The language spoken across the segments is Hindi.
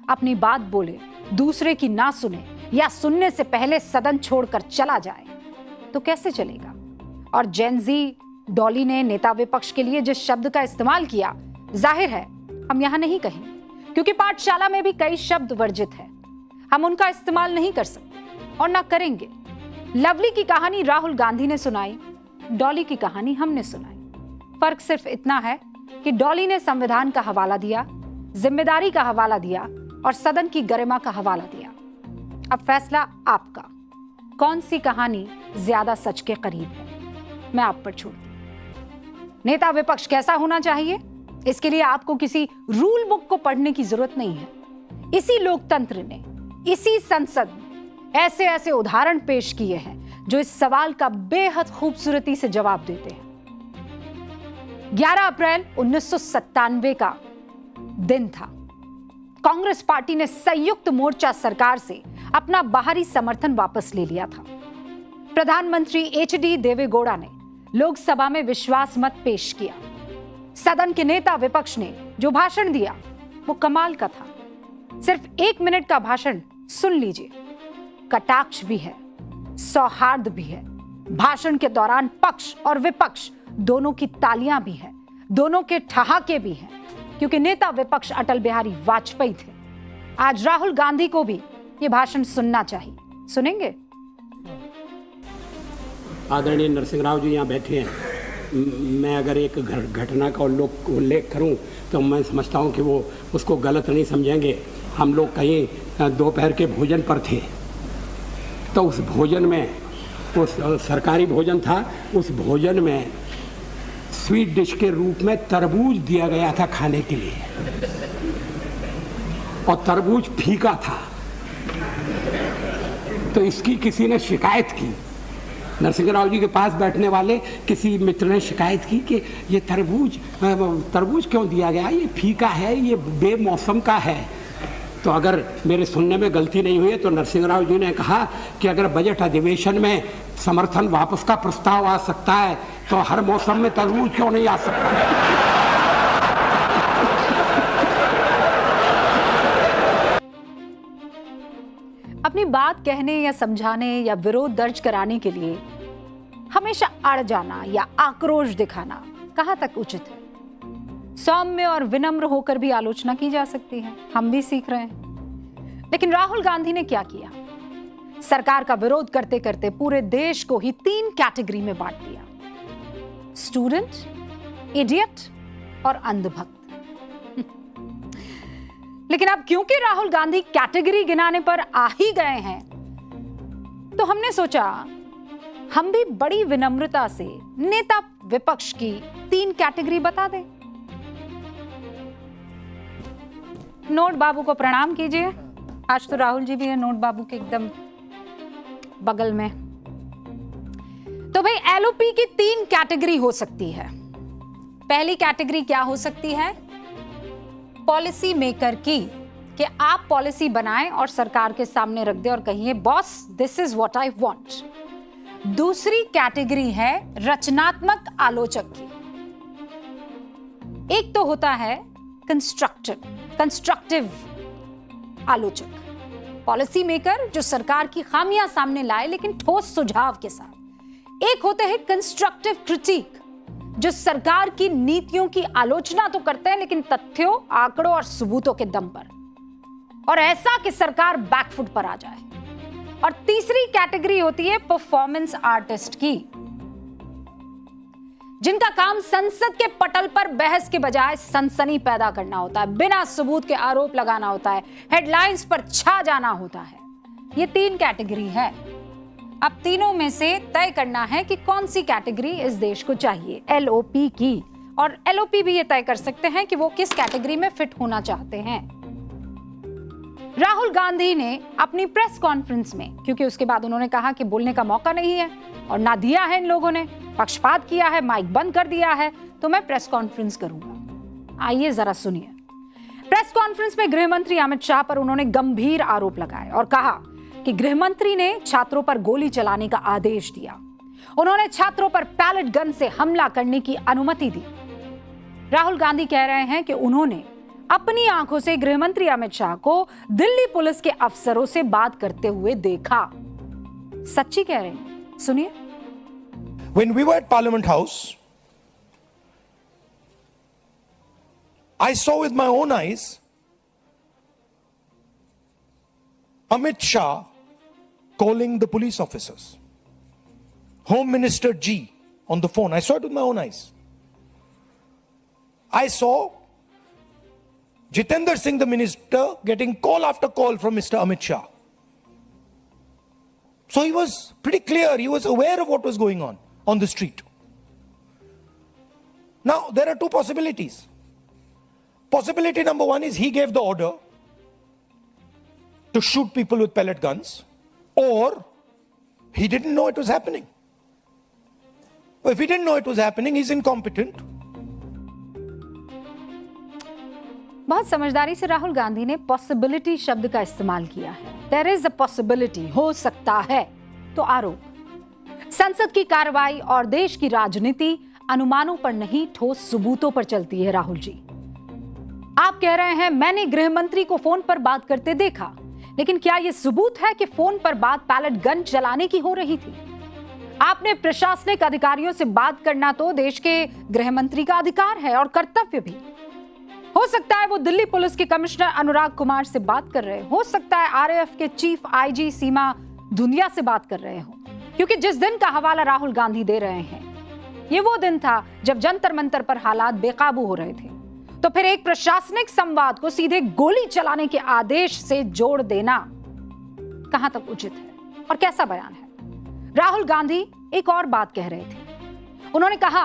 अपनी बात बोले, दूसरे की ना सुने या सुनने से पहले सदन छोड़कर चला जाए तो कैसे चलेगा? और जेनजी डॉली ने नेता विपक्ष के लिए जिस शब्द का इस्तेमाल किया, जाहिर है हम यहां नहीं कहेंगे, क्योंकि पाठशाला में भी कई शब्द वर्जित है। हम उनका इस्तेमाल नहीं कर सकते और ना करेंगे। लवली की कहानी राहुल गांधी ने सुनाई, डॉली की कहानी हमने सुनाई। फर्क सिर्फ इतना है कि डॉली ने संविधान का हवाला दिया, जिम्मेदारी का हवाला दिया और सदन की गरिमा का हवाला दिया। अब फैसला आपका, कौन सी कहानी ज्यादा सच के करीब है, मैं आप पर छोड़ती हूं। नेता विपक्ष कैसा होना चाहिए, इसके लिए आपको किसी रूल बुक को पढ़ने की जरूरत नहीं है। इसी लोकतंत्र ने, इसी संसद ने ऐसे ऐसे उदाहरण पेश किए हैं जो इस सवाल का बेहद खूबसूरती से जवाब देते हैं। 11 अप्रैल 1997 का दिन था। कांग्रेस पार्टी ने संयुक्त मोर्चा सरकार से अपना बाहरी समर्थन वापस ले लिया था। प्रधानमंत्री एचडी देवेगौड़ा ने लोकसभा में विश्वास मत पेश किया। सदन के नेता विपक्ष ने जो भाषण दिया वो कमाल का था। सिर्फ 1 मिनट का भाषण सुन लीजिए। कटाक्ष भी है, सौहार्द भी है। भाषण के दौरान पक्ष और विपक्ष दोनों की तालियां भी हैं, दोनों के ठहाके भी हैं, क्योंकि नेता विपक्ष अटल बिहारी वाजपेयी थे। आज राहुल गांधी को भी ये भाषण सुनना चाहिए। सुनेंगे? आदरणीय नरसिंह राव जी यहाँ बैठे हैं। मैं अगर एक घटना का उल्लेख करूं तो मैं समझता हूं कि वो उसको गलत नहीं समझेंगे। हम लोग कहीं दोपहर के भोजन पर थे, तो उस भोजन में, उस सरकारी भोजन था, उस भोजन में स्वीट डिश के रूप में तरबूज दिया गया था खाने के लिए, और तरबूज फीका था। तो इसकी किसी ने शिकायत की। नरसिंह राव जी के पास बैठने वाले किसी मित्र ने शिकायत की कि ये तरबूज क्यों दिया गया, ये फीका है, ये बेमौसम का है। तो अगर मेरे सुनने में गलती नहीं हुई तो नरसिंह राव जी ने कहा कि अगर बजट अधिवेशन में समर्थन वापस का प्रस्ताव आ सकता है तो हर मौसम में तरबूज क्यों नहीं आ सकता? अपनी बात कहने या समझाने या विरोध दर्ज कराने के लिए हमेशा अड़ जाना या आक्रोश दिखाना कहां तक उचित है? सौम्य और विनम्र होकर भी आलोचना की जा सकती है, हम भी सीख रहे हैं। लेकिन राहुल गांधी ने क्या किया? सरकार का विरोध करते करते पूरे देश को ही 3 कैटेगरी में बांट दिया: स्टूडेंट, इडियट और अंधभक्त। लेकिन अब क्योंकि राहुल गांधी कैटेगरी गिनाने पर आ ही गए हैं, तो हमने सोचा हम भी बड़ी विनम्रता से नेता विपक्ष की 3 कैटेगरी बता दें। नोट बाबू को प्रणाम कीजिए। आज तो राहुल जी भी है नोट बाबू के एकदम बगल में। तो भाई एलओपी की 3 कैटेगरी हो सकती है। पहली कैटेगरी क्या हो सकती है? पॉलिसी मेकर की, कि आप पॉलिसी बनाएं और सरकार के सामने रख दें और कहिए boss this is what I want. दूसरी कैटेगरी है रचनात्मक आलोचक की। एक तो होता है कंस्ट्रक्टिव आलोचक, पॉलिसी मेकर जो सरकार की खामियां सामने लाए लेकिन ठोस सुझाव के साथ। एक होते हैं कंस्ट्रक्टिव क्रिटिक, जो सरकार की नीतियों की आलोचना तो करते हैं लेकिन तथ्यों, आंकड़ों और सबूतों के दम पर, और ऐसा कि सरकार बैकफुट पर आ जाए। और तीसरी कैटेगरी होती है परफॉर्मेंस आर्टिस्ट की, जिनका काम संसद के पटल पर बहस के बजाय सनसनी पैदा करना होता है, बिना सबूत के आरोप लगाना होता है, हेडलाइंस पर छा जाना होता है। ये 3 कैटेगरी है। अब तीनों में से तय करना है कि कौन सी कैटेगरी इस देश को चाहिए, एलओपी की। और एलओपी भी ये तय कर सकते हैं कि वो किस कैटेगरी में फिट होना चाहते हैं। राहुल गांधी ने अपनी प्रेस कॉन्फ्रेंस में, क्योंकि उसके बाद उन्होंने कहा कि बोलने का मौका नहीं है और ना दिया है इन लोगों ने, पक्षपात किया है, माइक बंद कर दिया है, तो मैं प्रेस कॉन्फ्रेंस करूंगा। आइए जरा सुनिए। प्रेस कॉन्फ्रेंस में गृह मंत्री अमित शाह पर उन्होंने गंभीर आरोप लगाए और कहा कि गृह मंत्री ने छात्रों पर गोली चलाने का आदेश दिया। उन्होंने छात्रों पर पैलेट गन से हमला करने की अनुमति दी। राहुल गांधी कह रहे हैं कि उन्होंने अपनी आंखों से गृहमंत्री अमित शाह को दिल्ली पुलिस के अफसरों से बात करते हुए देखा। सच्ची कह रहे हैं, सुनिए। When we were at Parliament House, I saw with my own eyes Amit Shah calling the police officers, Home Minister G on the phone. I saw it with my own eyes. I saw Jitendra Singh, the minister, getting call after call from Mr. Amit Shah. So he was pretty clear, he was aware of what was going on the street. Now, there are two possibilities. Possibility number one is he gave the order to shoot people with pellet guns, or he didn't know it was happening. If he didn't know it was happening, he's incompetent. बहुत समझदारी से राहुल गांधी ने पॉसिबिलिटी शब्द का इस्तेमाल किया है। देयर इज अ पॉसिबिलिटी, हो सकता है। तो आरोप संसद की कार्रवाई और देश की राजनीति अनुमानों पर नहीं, ठोस सबूतों पर चलती है। राहुल जी, आप कह रहे हैं मैंने गृह मंत्री को फोन पर बात करते देखा, लेकिन क्या यह सबूत है कि फोन पर बात पैलेट गन चलाने की हो रही थी? आपने प्रशासनिक अधिकारियों से बात करना तो देश के गृह मंत्री का अधिकार है और कर्तव्य भी। हो सकता है वो दिल्ली पुलिस के कमिश्नर अनुराग कुमार से बात कर रहे हो सकता है आरएएफ के चीफ आईजी सीमा धुंधिया से बात कर रहे हो, क्योंकि जिस दिन का हवाला राहुल गांधी दे रहे हैं ये वो दिन था जब जंतर मंतर पर हालात बेकाबू हो रहे थे। तो फिर एक प्रशासनिक संवाद को सीधे गोली चलाने के आदेश से जोड़ देना कहां तक उचित है और कैसा बयान है? राहुल गांधी एक और बात कह रहे थे। उन्होंने कहा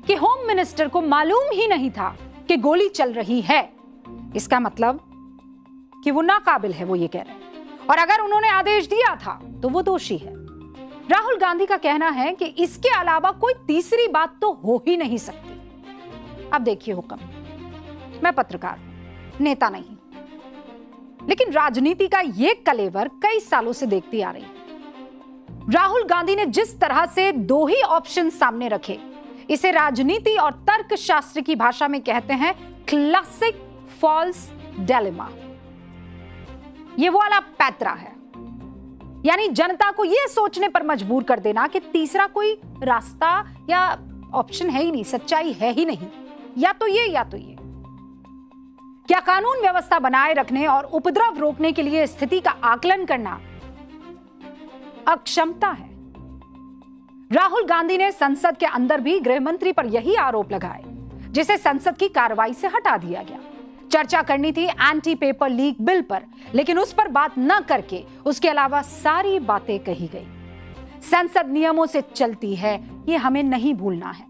कि होम मिनिस्टर को मालूम ही नहीं था कि गोली चल रही है। इसका मतलब कि वो नाकाबिल है, वो ये कह रहे हैं, और अगर उन्होंने आदेश दिया था तो वो दोषी है। राहुल गांधी का कहना है कि इसके अलावा कोई तीसरी बात तो हो ही नहीं सकती। अब देखिए हुक्म, मैं पत्रकार हूं, नेता नहीं, लेकिन राजनीति का ये कलेवर कई सालों से देखती आ रही है। राहुल गांधी ने जिस तरह से दो ही ऑप्शन सामने रखे, इसे राजनीति और तर्कशास्त्र की भाषा में कहते हैं क्लासिक फॉल्स डिलेमा। ये वो वाला पैतरा है, यानी जनता को यह सोचने पर मजबूर कर देना कि तीसरा कोई रास्ता या ऑप्शन है ही नहीं, सच्चाई है ही नहीं, या तो ये या तो ये। क्या कानून व्यवस्था बनाए रखने और उपद्रव रोकने के लिए स्थिति का आकलन करना अक्षमता है? राहुल गांधी ने संसद के अंदर भी गृह मंत्री पर यही आरोप लगाए, जिसे संसद की कार्रवाई से हटा दिया गया। चर्चा करनी थी एंटी पेपर लीक बिल पर, लेकिन उस पर बात न करके उसके अलावा सारी बातें कही गई। संसद नियमों से चलती है, ये हमें नहीं भूलना है।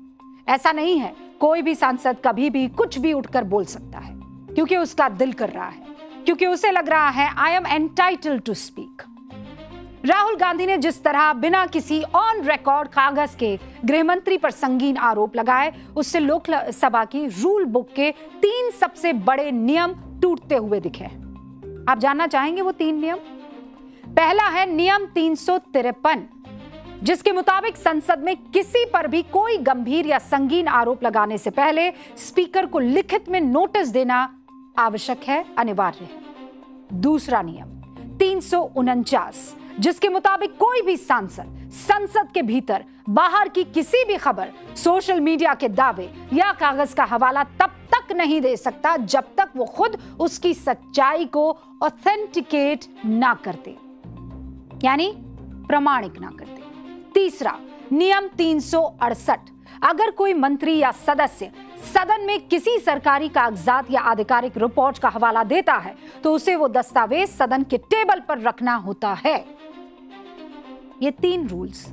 ऐसा नहीं है कोई भी सांसद कभी भी कुछ भी उठकर बोल सकता है, क्योंकि उसका दिल कर रहा है, क्योंकि उसे लग रहा है I am entitled to speak. Rahul Gandhi ने जिस तरह बिना किसी ऑन रिकॉर्ड कागज के गृह मंत्री पर संगीन आरोप लगाए, उससे लोकसभा की रूल बुक के 3 सबसे बड़े नियम टूटते हुए दिखे। आप जानना चाहेंगे वो 3 नियम? पहला है नियम 353, जिसके मुताबिक संसद में किसी पर भी कोई गंभीर या संगीन आरोप लगाने से पहले स्पीकर को लिखित में नोटिस देना आवश्यक है, अनिवार्य है। दूसरा नियम 349, जिसके मुताबिक कोई भी सांसद संसद के भीतर बाहर की किसी भी खबर, सोशल मीडिया के दावे या कागज का हवाला तब तक नहीं दे सकता जब तक वो खुद उसकी सच्चाई को ऑथेंटिकेट ना करते, यानी प्रमाणिक ना करते। तीसरा नियम 368, अगर कोई मंत्री या सदस्य सदन में किसी सरकारी कागजात या आधिकारिक रिपोर्ट का हवाला देता है तो उसे वो दस्तावेज सदन के टेबल पर रखना होता है। ये 3 रूल्स